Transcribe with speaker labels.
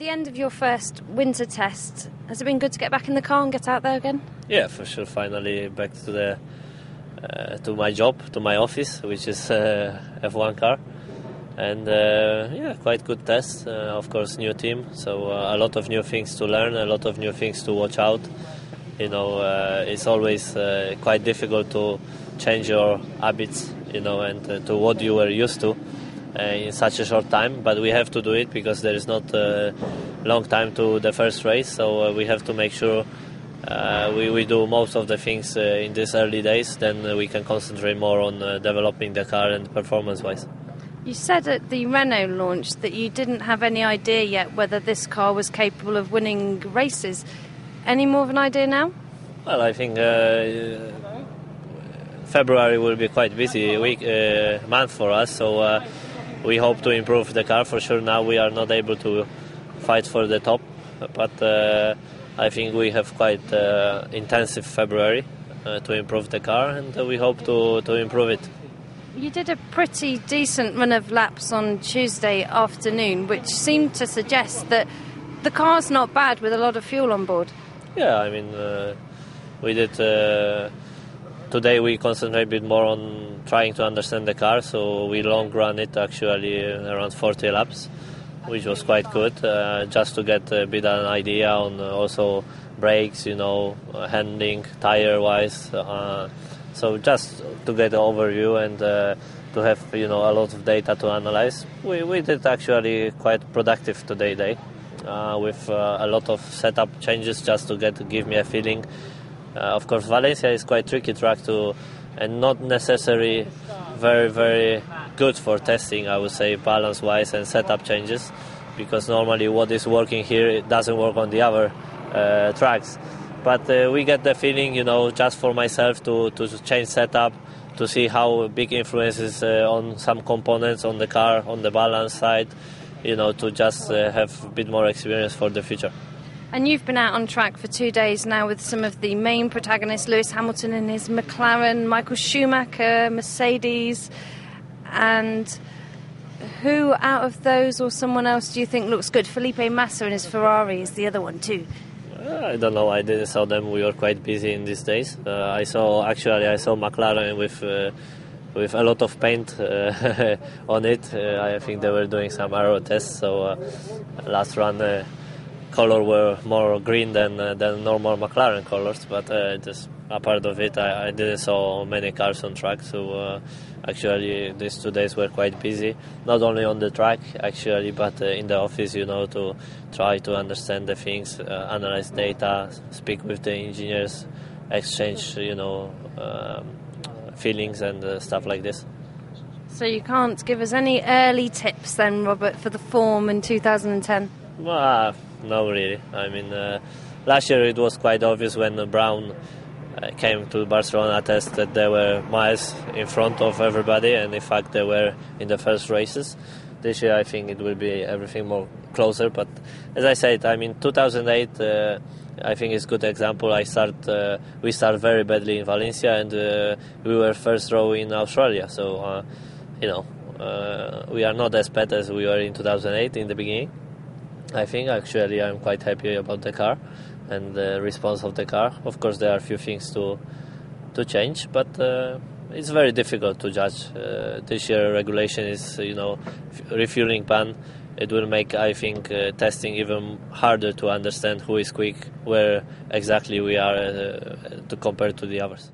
Speaker 1: the end of your first winter test, has it been good to get back in the car and get out there again?
Speaker 2: Yeah, for sure. Finally back to my job, to my office, which is F1 car. And quite good test. Of course, new team, so a lot of new things to learn, a lot of new things to watch out. It's always quite difficult to change your habits, and to what you were used to in such a short time. But we have to do it because there is not a long time to the first race, so we have to make sure we do most of the things in these early days. Then we can concentrate more on developing the car and performance-wise.
Speaker 1: You said at the Renault launch that you didn't have any idea yet whether this car was capable of winning races. Any more of an idea now?
Speaker 2: Well, I think February will be quite busy month for us, so we hope to improve the car. For sure now we are not able to fight for the top, but I think we have quite intensive February to improve the car, and we hope to improve it.
Speaker 1: You did a pretty decent run of laps on Tuesday afternoon, which seemed to suggest that the car's not bad with a lot of fuel on board.
Speaker 2: Yeah, I mean, we did... Today we concentrate a bit more on trying to understand the car, so we long run it actually around 40 laps, which was quite good, just to get a bit of an idea on also brakes, handling, tire-wise. So just to get an overview and to have a lot of data to analyze. We did actually quite productive today with a lot of setup changes just to give me a feeling. Of course, Valencia is quite tricky track and not necessarily very, very good for testing, I would say, balance-wise and setup changes, because normally what is working here, it doesn't work on the other tracks. But we get the feeling, just for myself to change setup, to see how big influences on some components on the car, on the balance side, to just have a bit more experience for the future.
Speaker 1: And you've been out on track for 2 days now with some of the main protagonists, Lewis Hamilton in his McLaren, Michael Schumacher, Mercedes, and who out of those or someone else do you think looks good? Felipe Massa in his Ferrari is the other one too.
Speaker 2: I don't know. I didn't saw them. We were quite busy in these days. I saw McLaren with a lot of paint on it. I think they were doing some aero tests. So last run color were more green than normal McLaren colors. But just a part of it, I didn't saw many cars on track. So actually, these 2 days were quite busy. Not only on the track, actually, but in the office, to try to understand the things, analyze data, speak with the engineers, exchange, feelings and stuff like this.
Speaker 1: So you can't give us any early tips then, Robert, for the form in 2010?
Speaker 2: Well, no, really. I mean, last year it was quite obvious when Brown came to Barcelona test that they were miles in front of everybody, and in fact they were in the first races. This year I think it will be everything more closer, but as I said, I mean 2008 I think is a good example. We start very badly in Valencia, and we were first row in Australia, so we are not as bad as we were in 2008 in the beginning. I think actually I'm quite happy about the car and the response of the car. Of course, there are a few things to change, but it's very difficult to judge. This year regulation is, refueling ban. It will make, I think, testing even harder to understand who is quick, where exactly we are to compare to the others.